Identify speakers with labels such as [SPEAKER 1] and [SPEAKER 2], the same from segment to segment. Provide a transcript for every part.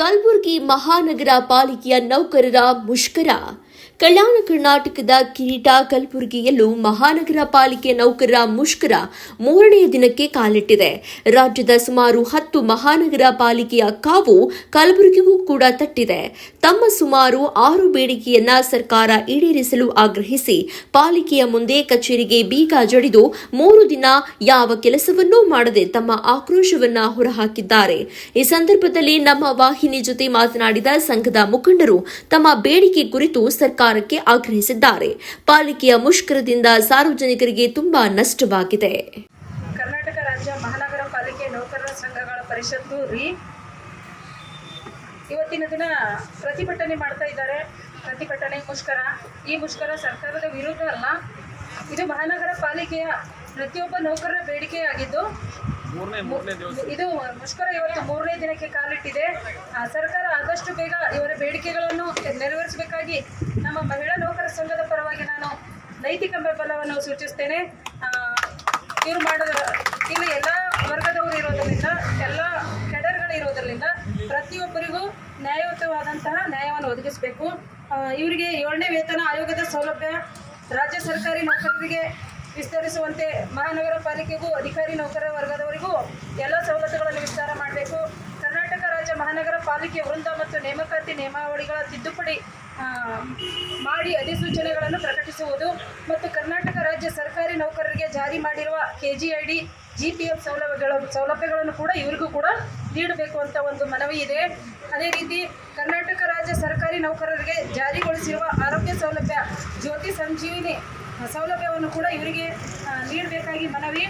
[SPEAKER 1] ಕಲಬುರಗಿ ಮಹಾನಗರ ಪಾಲಿಕೆಯ ನೌಕರರ ಮುಷ್ಕರ. ಕಲ್ಯಾಣ ಕರ್ನಾಟಕದ ಕಿರೀಟ ಕಲಬುರಗಿಯಲ್ಲೂ ಮಹಾನಗರ ಪಾಲಿಕೆ ನೌಕರರ ಮುಷ್ಕರ ಮೂರನೆಯ ದಿನಕ್ಕೆ ಕಾಲಿಟ್ಟಿದೆ. ರಾಜ್ಯದ ಸುಮಾರು 10 ಮಹಾನಗರ ಪಾಲಿಕೆಯ ಕಾವು ಕಲಬುರಗಿಗೂ ಕೂಡ ತಟ್ಟಿದೆ. ತಮ್ಮ ಸುಮಾರು 6 ಬೇಡಿಕೆಯನ್ನ ಸರ್ಕಾರ ಈಡೇರಿಸಲು ಆಗ್ರಹಿಸಿ ಪಾಲಿಕೆಯ ಮುಂದೆ ಕಚೇರಿಗೆ ಬೀಗ ಜಡಿದು 3 ದಿನ ಯಾವ ಕೆಲಸವನ್ನೂ ಮಾಡದೆ ತಮ್ಮ ಆಕ್ರೋಶವನ್ನ ಹೊರಹಾಕಿದ್ದಾರೆ. ಈ ಸಂದರ್ಭದಲ್ಲಿ ನಮ್ಮ ವಾಹಿನಿ ಜೊತೆ ಮಾತನಾಡಿದ ಸಂಘದ ಮುಖಂಡರು ತಮ್ಮ ಬೇಡಿಕೆ ಕುರಿತು ಸರ್ಕಾರಕ್ಕೆ ಆಗ್ರಹಿಸಿದ್ದಾರೆ. ಪಾಲಿಕೆಯ ಮುಷ್ಕರದಿಂದ ಸಾರ್ವಜನಿಕರಿಗೆ ತುಂಬಾ ನಷ್ಟವಾಗಿದೆ.
[SPEAKER 2] ಕರ್ನಾಟಕ ರಾಜ್ಯ ಮಹಾನಗರ ಪಾಲಿಕೆ ನೌಕರರ ಸಂಘಗಳ ಪರಿಷತ್ತು ಇವತ್ತಿನ ದಿನ ಪ್ರತಿಭಟನೆ ಮಾಡ್ತಾ ಇದ್ದಾರೆ. ಪ್ರತಿಭಟನೆ ಮುಷ್ಕರ. ಈ ಮುಷ್ಕರ ಸರ್ಕಾರದ ವಿರುದ್ಧ ಅಲ್ಲ, ಇದು ಮಹಾನಗರ ಪಾಲಿಕೆಯ ಪ್ರತಿಯೊಬ್ಬ ನೌಕರರ ಬೇಡಿಕೆಯಾಗಿದ್ದು ಇದು ಮುಷ್ಕರ ಇವತ್ತು 3ನೇ ದಿನಕ್ಕೆ ಕಾಲಿಟ್ಟಿದೆ. ಸರ್ಕಾರ ಆದಷ್ಟು ಬೇಗ ಇವರ ಬೇಡಿಕೆಗಳನ್ನು ನೆರವೇರಿಸಬೇಕಾಗಿ ನಮ್ಮ ಮಹಿಳಾ ನೌಕರ ಸಂಘದ ಪರವಾಗಿ ನಾನು ನೈತಿಕ ಬೆಂಬಲವನ್ನು ಸೂಚಿಸ್ತೇನೆ. ಇಲ್ಲಿ ಎಲ್ಲ ವರ್ಗದವರು ಇರೋದರಿಂದ, ಎಲ್ಲ ಕೆಡರ್ಗಳು ಇರೋದರಿಂದ ಪ್ರತಿಯೊಬ್ಬರಿಗೂ ನ್ಯಾಯಯುತವಾದಂತಹ ನ್ಯಾಯವನ್ನು ಒದಗಿಸಬೇಕು. ಇವರಿಗೆ 7ನೇ ವೇತನ ಆಯೋಗದ ಸೌಲಭ್ಯ ರಾಜ್ಯ ಸರ್ಕಾರಿ ನೌಕರರಿಗೆ ವಿಸ್ತರಿಸುವಂತೆ ಮಹಾನಗರ ಪಾಲಿಕೆಗೂ ಅಧಿಕಾರಿ ನೌಕರರ ವರ್ಗದವರಿಗೂ ಎಲ್ಲ ಸವಲತ್ತುಗಳನ್ನು ವಿಸ್ತಾರ ಮಾಡಬೇಕು. ಕರ್ನಾಟಕ ರಾಜ್ಯ ಮಹಾನಗರ ಪಾಲಿಕೆ ವೃಂದ ಮತ್ತು ನೇಮಕಾತಿ ನಿಯಮಾವಳಿಗಳ ತಿದ್ದುಪಡಿ ಮಾಡಿ ಅಧಿಸೂಚನೆಗಳನ್ನು ಪ್ರಕಟಿಸುವುದು ಮತ್ತು ಕರ್ನಾಟಕ ರಾಜ್ಯ ಸರ್ಕಾರಿ ನೌಕರರಿಗೆ ಜಾರಿ ಮಾಡಿರುವ KGID GPF ಸೌಲಭ್ಯಗಳನ್ನು ಕೂಡ ಇವರಿಗೂ ಕೂಡ ನೀಡಬೇಕು ಅಂತ ಒಂದು ಮನವಿ ಇದೆ. ಅದೇ ರೀತಿ ಕರ್ನಾಟಕ ರಾಜ್ಯ ಸರ್ಕಾರಿ ನೌಕರರಿಗೆ ಜಾರಿಗೊಳಿಸಿರುವ ಆರೋಗ್ಯ ಸೌಲಭ್ಯ ಜ್ಯೋತಿ ಸಂಜೀವಿನಿ ಸೌಲಭ್ಯವನ್ನು ಕೂಡ ಇವರಿಗೆ ನೀಡಬೇಕಾಗಿ ಮನವಿ.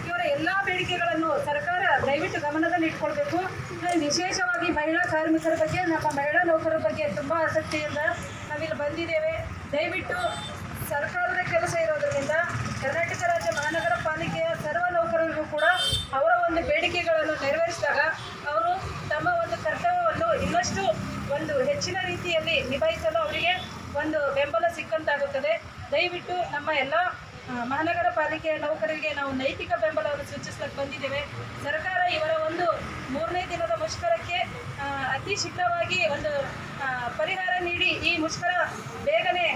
[SPEAKER 2] ಇವರ ಎಲ್ಲ ಬೇಡಿಕೆಗಳನ್ನು ಸರ್ಕಾರ ದಯವಿಟ್ಟು ಗಮನದಲ್ಲಿ ಇಟ್ಕೊಳ್ಬೇಕು. ವಿಶೇಷವಾಗಿ ಮಹಿಳಾ ಕಾರ್ಮಿಕರ ಬಗ್ಗೆ, ನಮ್ಮ ಮಹಿಳಾ ನೌಕರರ ಬಗ್ಗೆ ತುಂಬ ಆಸಕ್ತಿಯಿಂದ ನಾವಿಲ್ಲಿ ಬಂದಿದ್ದೇವೆ. ದಯವಿಟ್ಟು ಸರ್ಕಾರದ ಕೆಲಸ ಇರೋದರಿಂದ ಕರ್ನಾಟಕ ರಾಜ್ಯ ಮಹಾನಗರ ಪಾಲಿಕೆಯ ಸರ್ವ ನೌಕರರಿಗೂ ಕೂಡ ಅವರ ಒಂದು ಬೇಡಿಕೆಗಳನ್ನು ನೆರವೇರಿಸಿದಾಗ ಅವರು ತಮ್ಮ ಒಂದು ಕರ್ತವ್ಯವನ್ನು ಇನ್ನಷ್ಟು ಒಂದು ಹೆಚ್ಚಿನ ರೀತಿಯಲ್ಲಿ ನಿಭಾಯಿಸಲು ಅವರಿಗೆ ಒಂದು ಬೆಂಬಲ ಸಿಕ್ಕಂತಾಗುತ್ತದೆ. ದಯವಿಟ್ಟು ನಮ್ಮ ಎಲ್ಲ ಮಹಾನಗರ ಪಾಲಿಕೆಯ ನೌಕರರಿಗೆ ನಾವು ನೈತಿಕ ಬೆಂಬಲವನ್ನು ಸೂಚಿಸಲಿಕ್ಕೆ ಬಂದಿದ್ದೇವೆ. ಸರ್ಕಾರ ಇವರ ಒಂದು 3ನೇ ದಿನದ ಮುಷ್ಕರಕ್ಕೆ ಅತಿ ಶೀಘ್ರವಾಗಿ ಒಂದು ಪರಿಹಾರ ನೀಡಿ ಈ ಮುಷ್ಕರ ಬೇಗನೆ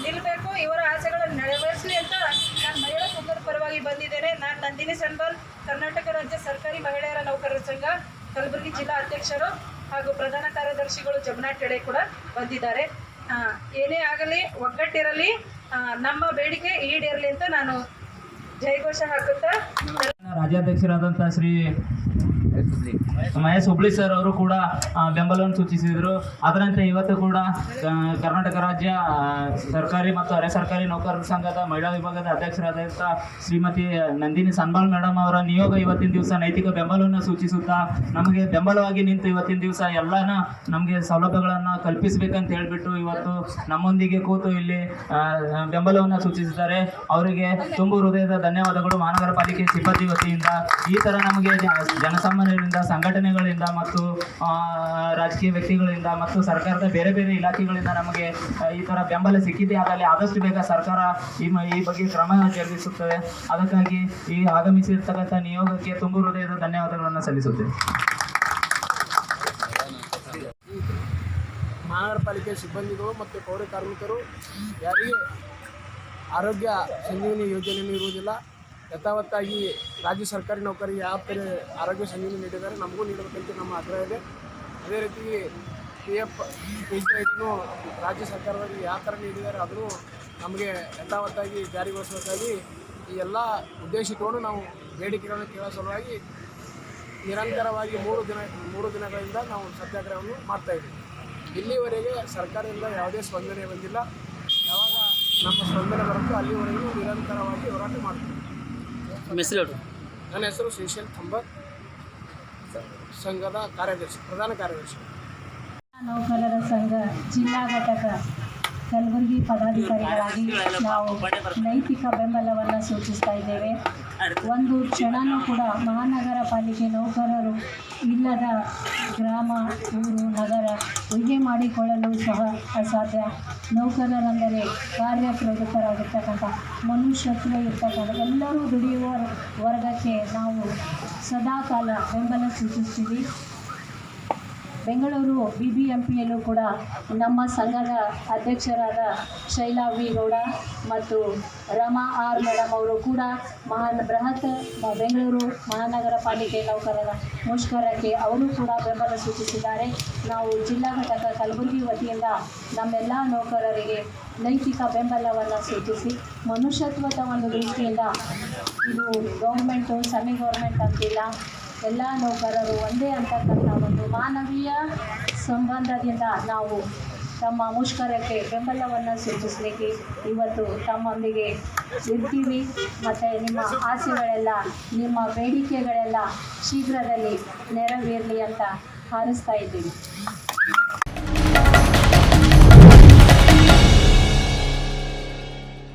[SPEAKER 2] ನಿಲ್ಲಬೇಕು, ಇವರ ಆಸೆಗಳನ್ನು ನೆರವೇರಿಸಲಿ ಅಂತ ನಾನು ಮಹಿಳಾ ಸಂಘದ ಪರವಾಗಿ ಬಂದಿದ್ದೇನೆ. ನಾನು ನಂದಿನಿ ಸನ್ಬಾಲ್, ಕರ್ನಾಟಕ ರಾಜ್ಯ ಸರ್ಕಾರಿ ಮಹಿಳೆಯರ ನೌಕರರ ಸಂಘ ಕಲಬುರಗಿ ಜಿಲ್ಲಾ ಅಧ್ಯಕ್ಷರು ಹಾಗೂ ಪ್ರಧಾನ ಕಾರ್ಯದರ್ಶಿಗಳು ಜಮುನಾ ಟೆಡೆ ಕೂಡ ಬಂದಿದ್ದಾರೆ. ಏನೇ ಆಗಲಿ, ಒಗ್ಗಟ್ಟಿರಲಿ, ನಮ್ಮ ಬೇಡಿಕೆ ಈಡೇರಲಿ ಅಂತ ನಾನು ಜಯಘೋಷ ಹಾಕುತ್ತಾ
[SPEAKER 3] ರಾಜ್ಯಾಧ್ಯಕ್ಷರಾದಂಥ ಶ್ರೀ ಮಹೇಶ್ ಹುಬ್ಳಿ ಸರ್ ಅವರು ಕೂಡ ಬೆಂಬಲವನ್ನು ಸೂಚಿಸಿದರು. ಅದರಂತೆ ಇವತ್ತು ಕೂಡ ಕರ್ನಾಟಕ ರಾಜ್ಯ ಸರ್ಕಾರಿ ಮತ್ತು ಅರೆ ಸರ್ಕಾರಿ ನೌಕರರ ಸಂಘದ ಮಹಿಳಾ ವಿಭಾಗದ ಅಧ್ಯಕ್ಷರಾದಂಥ ಶ್ರೀಮತಿ ನಂದಿನಿ ಸನ್ಬಾಲ್ ಮೇಡಮ್ ಅವರ ನಿಯೋಗ ಇವತ್ತಿನ ದಿವಸ ನೈತಿಕ ಬೆಂಬಲವನ್ನು ಸೂಚಿಸುತ್ತಾ ನಮಗೆ ಬೆಂಬಲವಾಗಿ ನಿಂತು ಇವತ್ತಿನ ದಿವಸ ಎಲ್ಲನ ನಮಗೆ ಸೌಲಭ್ಯಗಳನ್ನು ಕಲ್ಪಿಸಬೇಕಂತ ಹೇಳಿಬಿಟ್ಟು ಇವತ್ತು ನಮ್ಮೊಂದಿಗೆ ಕೂತು ಇಲ್ಲಿ ಬೆಂಬಲವನ್ನು ಸೂಚಿಸಿದ್ದಾರೆ. ಅವರಿಗೆ ತುಂಬು ಹೃದಯದ ಧನ್ಯವಾದಗಳು ಮಹಾನಗರ ಪಾಲಿಕೆ ಸಿಬ್ಬಂದಿ ವತಿಯಿಂದ. ಈ ಥರ ನಮಗೆ ಜನಸಾಮಾನ್ಯರಿಂದ, ಸಂಘಟನೆಗಳಿಂದ ಮತ್ತು ರಾಜಕೀಯ ವ್ಯಕ್ತಿಗಳಿಂದ ಮತ್ತು ಸರ್ಕಾರದ ಬೇರೆ ಬೇರೆ ಇಲಾಖೆಗಳಿಂದ ನಮಗೆ ಈ ಥರ ಬೆಂಬಲ ಸಿಕ್ಕಿದೆ. ಅದರಲ್ಲಿ ಆದಷ್ಟು ಬೇಗ ಸರ್ಕಾರ ಈ ಬಗ್ಗೆ ಕ್ರಮ ಜರುಗಿಸುತ್ತದೆ. ಅದಕ್ಕಾಗಿ ಈ ಆಗಮಿಸಿರ್ತಕ್ಕಂಥ ನಿಯೋಗಕ್ಕೆ ತುಂಬು ಹೃದಯದ ಧನ್ಯವಾದಗಳನ್ನು ಸಲ್ಲಿಸುತ್ತೇವೆ.
[SPEAKER 4] ಮಹಾನಗರ ಪಾಲಿಕೆ ಸಿಬ್ಬಂದಿಗಳು ಮತ್ತು ಪೌರ ಕಾರ್ಮಿಕರು ಯಾರಿಗೆ ಆರೋಗ್ಯ ಸಂಜೀವಿನಿ ಯೋಜನೆಯೂ ಇರುವುದಿಲ್ಲ, ಯಥಾವತ್ತಾಗಿ ರಾಜ್ಯ ಸರ್ಕಾರಿ ನೌಕರಿಗೆ ಯಾವ ಥರ ಆರೋಗ್ಯ ಸಂಜೀವಿನಿ ನೀಡಿದ್ದಾರೆ ನಮಗೂ ನೀಡಬೇಕಂತ ನಮ್ಮ ಆಗ್ರಹ ಇದೆ. ಅದೇ ರೀತಿ PF KGIDನೂ ರಾಜ್ಯ ಸರ್ಕಾರದಲ್ಲಿ ಯಾವ ಥರ ನೀಡಿದ್ದಾರೆ ಅದನ್ನು ನಮಗೆ ಯಥಾವತ್ತಾಗಿ ಜಾರಿಗೊಳಿಸಬೇಕಾಗಿ ಈ ಎಲ್ಲ ಉದ್ದೇಶ ಇಟ್ಟುಕೊಂಡು ನಾವು ಬೇಡಿಕೆಗಳನ್ನು ಕೇಳೋ ಸಲುವಾಗಿ ನಿರಂತರವಾಗಿ 3 ದಿನಗಳಿಂದ ನಾವು ಸತ್ಯಾಗ್ರಹವನ್ನು ಮಾಡ್ತಾಯಿದ್ದೀವಿ. ಇಲ್ಲಿವರೆಗೆ ಸರ್ಕಾರದಿಂದ ಯಾವುದೇ ಸ್ಪಂದನೆ ಬಂದಿಲ್ಲ. ಯಾವಾಗ ನಮ್ಮ ಸ್ಪಂದನೆ ಬರುತ್ತೋ ಅಲ್ಲಿವರೆಗೂ ನಿರಂತರವಾಗಿ ಹೋರಾಟ ಮಾಡ್ತೀವಿ. ನನ್ನ ಹೆಸರು ಶ್ರೀಶೈಲ್ ಥಂಬರ್, ಸಂಘದ ಕಾರ್ಯದರ್ಶಿ, ಪ್ರಧಾನ ಕಾರ್ಯದರ್ಶಿ.
[SPEAKER 5] ನೌಕರರ ಸಂಘ ಜಿಲ್ಲಾ ಘಟಕ ಕಲಬುರಗಿ ಪದಾಧಿಕಾರಿಗಳಾಗಿ ನಾವು ನೈತಿಕ ಬೆಂಬಲವನ್ನು ಸೂಚಿಸ್ತಾ ಇದ್ದೇವೆ. ಒಂದು ಕ್ಷಣನೂ ಕೂಡ ಮಹಾನಗರ ಪಾಲಿಕೆ ನೌಕರರು ಇಲ್ಲದ ಗ್ರಾಮ, ಊರು, ನಗರ ಹೀಗೆ ಮಾಡಿಕೊಳ್ಳಲು ಸಹ ಅಸಾಧ್ಯ. ನೌಕರರೆಂದರೆ ಕಾರ್ಯಪ್ರವೃತ್ತರಾಗಿರ್ತಕ್ಕಂಥ ಮನುಷ್ಯತ್ವ ಇರ್ತಕ್ಕಂಥ ಎಲ್ಲರೂ ದುಡಿಯುವ ವರ್ಗಕ್ಕೆ ನಾವು ಸದಾಕಾಲ ಬೆಂಬಲ ಸೂಚಿಸ್ತೀವಿ. ಬೆಂಗಳೂರು BBMPಯಲ್ಲೂ ಕೂಡ ನಮ್ಮ ಸಂಘದ ಅಧ್ಯಕ್ಷರಾದ ಶೈಲಾ ವಿ ಗೌಡ ಮತ್ತು ರಮಾ ಆರ್ ಮೇಡಮ್ ಅವರು ಕೂಡ ಬೃಹತ್ ಬೆಂಗಳೂರು ಮಹಾನಗರ ಪಾಲಿಕೆ ನೌಕರರ ಮುಷ್ಕರಕ್ಕೆ ಅವರು ಕೂಡ ಬೆಂಬಲ ಸೂಚಿಸಿದ್ದಾರೆ. ನಾವು ಜಿಲ್ಲಾ ಘಟಕ ಕಲಬುರಗಿ ವತಿಯಿಂದ ನಮ್ಮೆಲ್ಲ ನೌಕರರಿಗೆ ನೈತಿಕ ಬೆಂಬಲವನ್ನು ಸೂಚಿಸಿ ಮನುಷ್ಯತ್ವದ ಒಂದು ದೃಷ್ಟಿಯಿಂದ ಇದು ಗೌರ್ಮೆಂಟು ಸೆಮಿ ಗೌರ್ಮೆಂಟ್ ಅಂತಿಲ್ಲ, ಎಲ್ಲ ನೌಕರರು ಒಂದೇ ಅಂತಕ್ಕಂಥ ಒಂದು ಮಾನವೀಯ ಸಂಬಂಧದಿಂದ ನಾವು ತಮ್ಮ ಮುಷ್ಕರಕ್ಕೆ ಬೆಂಬಲವನ್ನು ಸೂಚಿಸಲಿಕ್ಕೆ ಇವತ್ತು ತಮ್ಮೊಂದಿಗೆ ಇರ್ತೀವಿ. ಮತ್ತು ನಿಮ್ಮ ಆಸೆಗಳೆಲ್ಲ, ನಿಮ್ಮ ಬೇಡಿಕೆಗಳೆಲ್ಲ ಶೀಘ್ರದಲ್ಲಿ ನೆರವೇರಲಿ ಅಂತ ಹಾರೈಸ್ತಾ ಇದ್ದೀವಿ.